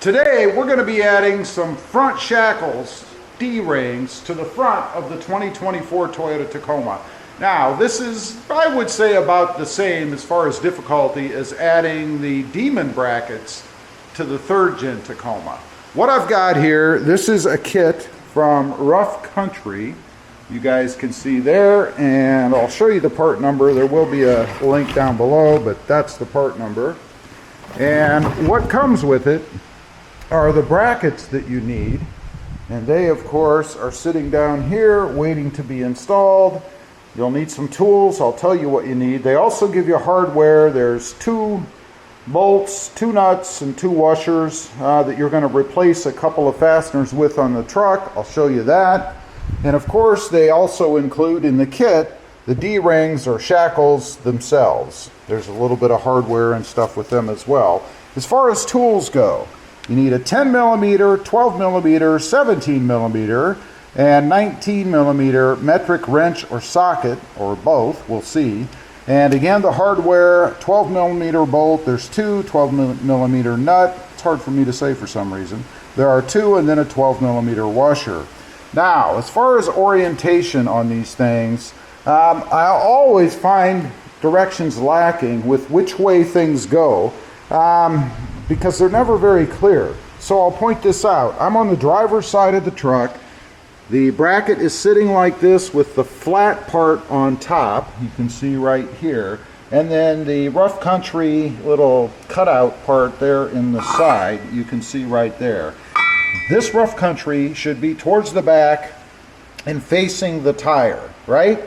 Today we're going to be adding some front shackles, D-rings, to the front of the 2024 Toyota Tacoma. Now this is, I would say, about the same as far as difficulty as adding the Demon brackets to the 3rd Gen Tacoma. What I've got here, this is a kit from Rough Country. You guys can see there, and I'll show you the part number. There will be a link down below, but that's the part number. And what comes with it are the brackets that you need, and they of course are sitting down here waiting to be installed. You'll need some tools. I'll tell you what you need. They also give you hardware. There's 2 bolts, 2 nuts, and 2 washers that you're going to replace a couple of fasteners with on the truck. I'll show you that. And of course they also include in the kit the D-rings or shackles themselves. There's a little bit of hardware and stuff with them as well. As far as tools go, you need a 10 millimeter, 12 millimeter, 17 millimeter, and 19 millimeter metric wrench or socket, or both, we'll see. And again, the hardware, 12 millimeter bolt, there's 2 12 millimeter nut. It's hard for me to say for some reason. There are 2, and then a 12 millimeter washer. Now, as far as orientation on these things, I always find directions lacking with which way things go. Because they're never very clear. So I'll point this out. I'm on the driver's side of the truck. The bracket is sitting like this with the flat part on top. You can see right here. And then the Rough Country little cutout part there in the side, you can see right there. This Rough Country should be towards the back and facing the tire, right?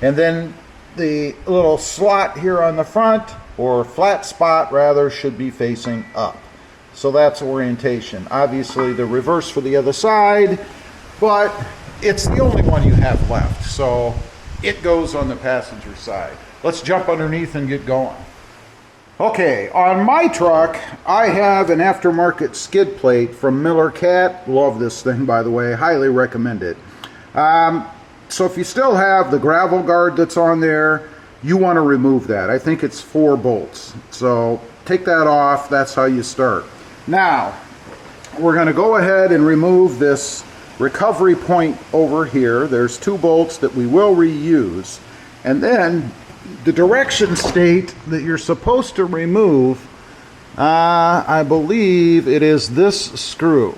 And then the little slot here on the front, or flat spot rather, should be facing up. So that's orientation. Obviously the reverse for the other side, but it's the only one you have left, so it goes on the passenger side. Let's jump underneath and get going. Okay, on my truck I have an aftermarket skid plate from Miller Cat. Love this thing, by the way, highly recommend it. So if you still have the gravel guard that's on there, you want to remove that. I think it's 4 bolts. So take that off. That's how you start. Now, we're going to go ahead and remove this recovery point over here. There's 2 bolts that we will reuse. And then the directions state that you're supposed to remove, I believe it is this screw.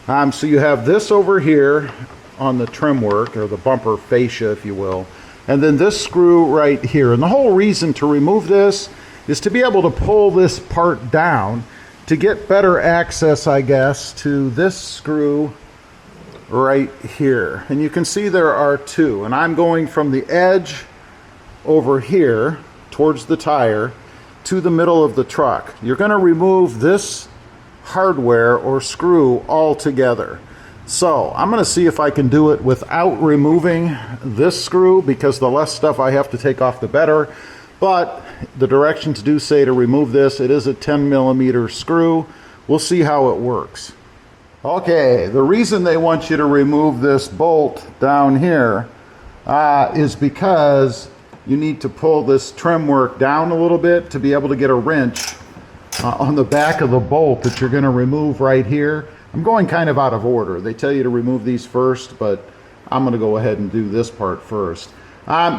So you have this over here on the trim work, or the bumper fascia, if you will. And then this screw right here. And the whole reason to remove this is to be able to pull this part down to get better access, I guess, to this screw right here. And you can see there are 2. And I'm going from the edge over here towards the tire to the middle of the truck. You're going to remove this hardware or screw altogether. So I'm going to see if I can do it without removing this screw, because the less stuff I have to take off the better. But the directions do say to remove this. It is a 10 millimeter screw. We'll see how it works. Okay, the reason they want you to remove this bolt down here is because you need to pull this trim work down a little bit to be able to get a wrench on the back of the bolt that you're going to remove right here. I'm going kind of out of order. They tell you to remove these first, but I'm going to go ahead and do this part first.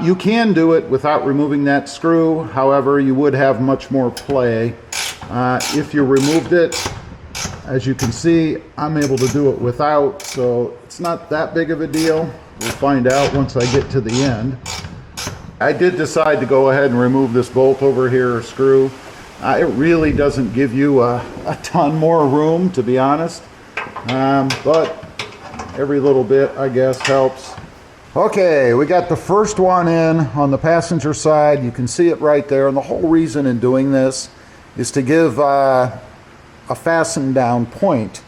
You can do it without removing that screw. However, you would have much more play if you removed it. As you can see, I'm able to do it without, so it's not that big of a deal. We'll find out once I get to the end. I did decide to go ahead and remove this bolt over here, or screw. It really doesn't give you a ton more room, to be honest. But every little bit, I guess, helps. Okay, we got the first one in on the passenger side. You can see it right there. And the whole reason in doing this is to give a fasten down point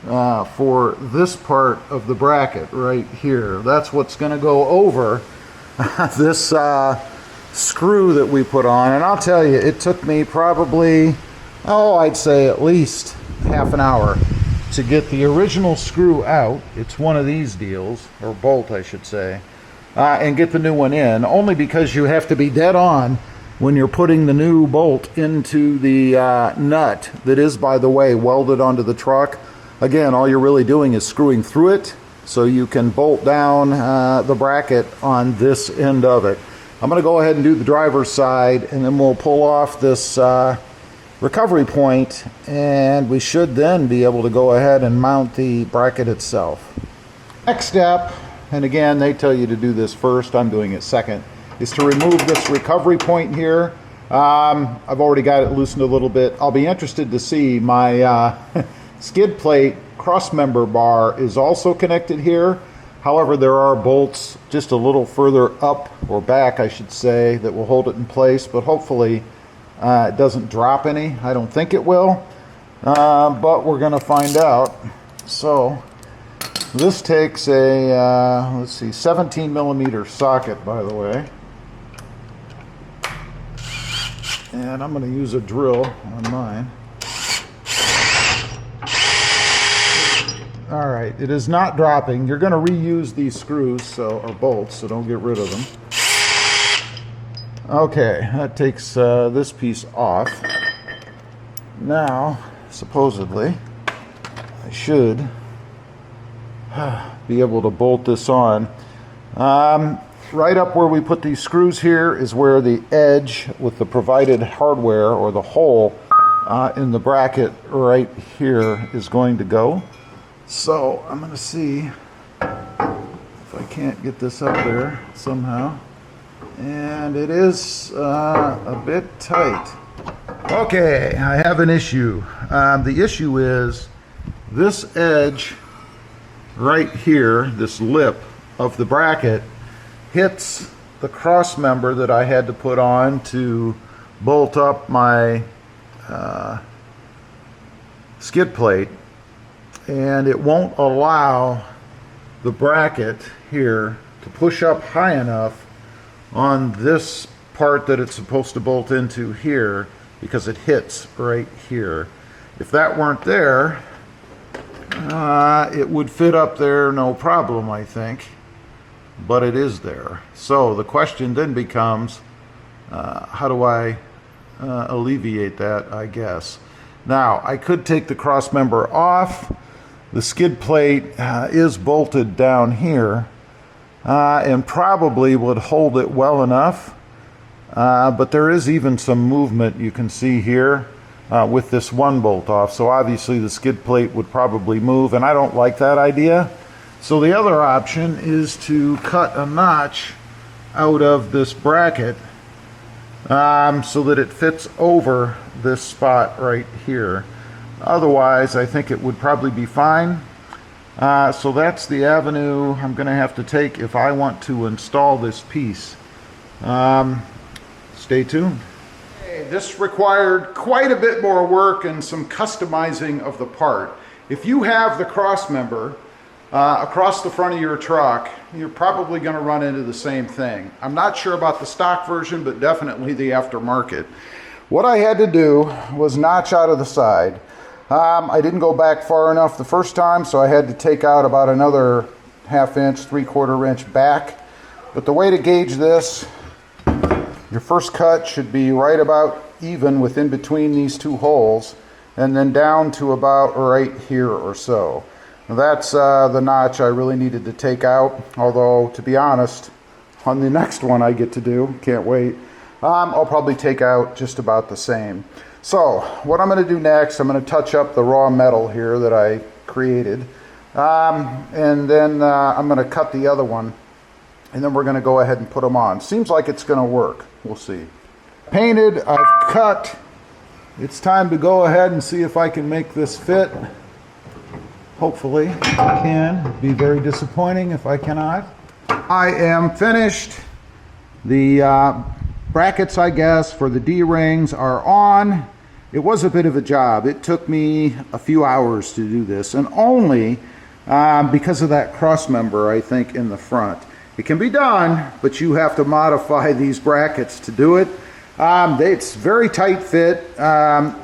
for this part of the bracket right here. That's what's going to go over this screw that we put on. And I'll tell you, it took me probably, I'd say at least half an hour to get the original screw out. It's one of these deals, or bolt I should say, and get the new one in, only because you have to be dead on when you're putting the new bolt into the nut that is, by the way, welded onto the truck. Again, all you're really doing is screwing through it so you can bolt down the bracket on this end of it. I'm going to go ahead and do the driver's side, and then we'll pull off this recovery point, and we should then be able to go ahead and mount the bracket itself. Next step, and again, they tell you to do this first, I'm doing it second, is to remove this recovery point here. I've already got it loosened a little bit. I'll be interested to see my skid plate cross member bar is also connected here. However, there are bolts just a little further up, or back I should say, that will hold it in place, but hopefully it doesn't drop any. I don't think it will, but we're going to find out. So this takes a, let's see, 17 millimeter socket, by the way. And I'm going to use a drill on mine. All right, it is not dropping. You're going to reuse these screws, or bolts, so don't get rid of them. Okay, that takes this piece off. Now, supposedly, I should be able to bolt this on. Right up where we put these screws here is where the edge with the provided hardware, or the hole in the bracket right here, is going to go. So I'm going to see if I can't get this up there somehow. And it is a bit tight. Okay, I have an issue. The issue is this edge right here, this lip of the bracket, hits the cross member that I had to put on to bolt up my skid plate, and it won't allow the bracket here to push up high enough on this part that it's supposed to bolt into here, because it hits right here. If that weren't there, it would fit up there no problem, I think, but it is there. So the question then becomes, how do I alleviate that, I guess. Now, I could take the cross member off. The skid plate is bolted down here, and probably would hold it well enough, but there is even some movement you can see here with this one bolt off, so obviously the skid plate would probably move, and I don't like that idea. So the other option is to cut a notch out of this bracket so that it fits over this spot right here. Otherwise, I think it would probably be fine. So that's the avenue I'm going to have to take if I want to install this piece. Stay tuned. Okay, this required quite a bit more work and some customizing of the part. If you have the cross member across the front of your truck, you're probably going to run into the same thing. I'm not sure about the stock version, but definitely the aftermarket. What I had to do was notch out of the side. I didn't go back far enough the first time, so I had to take out about another 1/2 inch, 3/4 inch back. But the way to gauge this, your first cut should be right about even within between these two holes, and then down to about right here or so. Now that's the notch I really needed to take out, although to be honest, on the next one I get to do, can't wait, I'll probably take out just about the same. So what I'm going to do next, I'm going to touch up the raw metal here that I created, and then I'm going to cut the other one, and then we're going to go ahead and put them on. Seems like it's going to work. We'll see. Painted, I've cut. It's time to go ahead and see if I can make this fit. Hopefully I can. It'd be very disappointing if I cannot. I am finished. The brackets, I guess, for the D-rings are on. It was a bit of a job. It took me a few hours to do this, and only because of that cross member, I think, in the front. It can be done, but you have to modify these brackets to do it. It's very tight fit.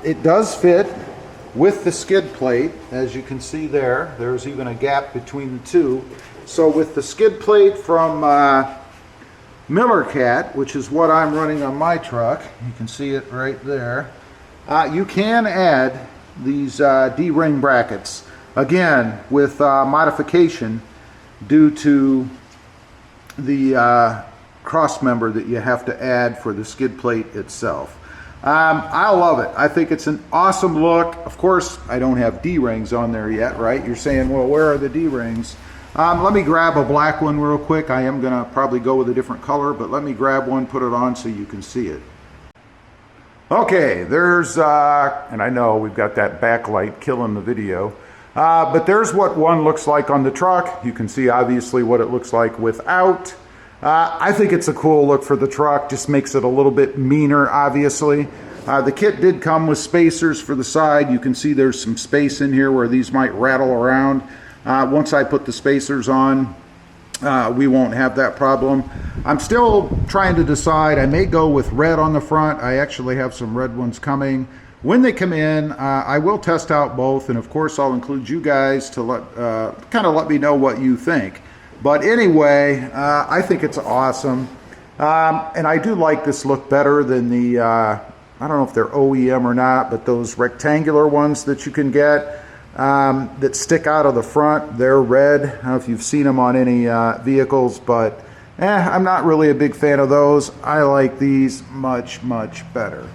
It does fit with the skid plate, as you can see there. There's even a gap between the two. So with the skid plate from Miller Cat, which is what I'm running on my truck, you can see it right there, you can add these D-ring brackets, again with modification due to the cross member that you have to add for the skid plate itself. I love it. I think it's an awesome look. Of course, I don't have D-rings on there yet, right? You're saying, well, where are the D-rings? Let me grab a black one real quick. I am going to probably go with a different color, but let me grab one, put it on so you can see it. Okay, there's, and I know we've got that backlight killing the video, but there's what one looks like on the truck. You can see obviously what it looks like without. I think it's a cool look for the truck, just makes it a little bit meaner, obviously. The kit did come with spacers for the side. You can see there's some space in here where these might rattle around. Once I put the spacers on, we won't have that problem. I'm still trying to decide. I may go with red on the front. I actually have some red ones coming. When they come in, I will test out both, and of course I'll include you guys to kind of let me know what you think. But anyway, I think it's awesome. And I do like this look better than the, I don't know if they're OEM or not, but those rectangular ones that you can get that stick out of the front, they're red. I don't know if you've seen them on any vehicles, but I'm not really a big fan of those. I like these much, much better.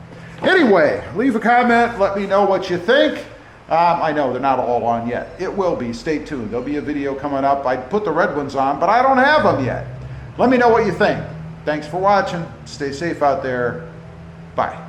Anyway, leave a comment, let me know what you think. I know they're not all on yet. It will be. Stay tuned. There'll be a video coming up. I put the red ones on, but I don't have them yet. Let me know what you think. Thanks for watching. Stay safe out there. Bye.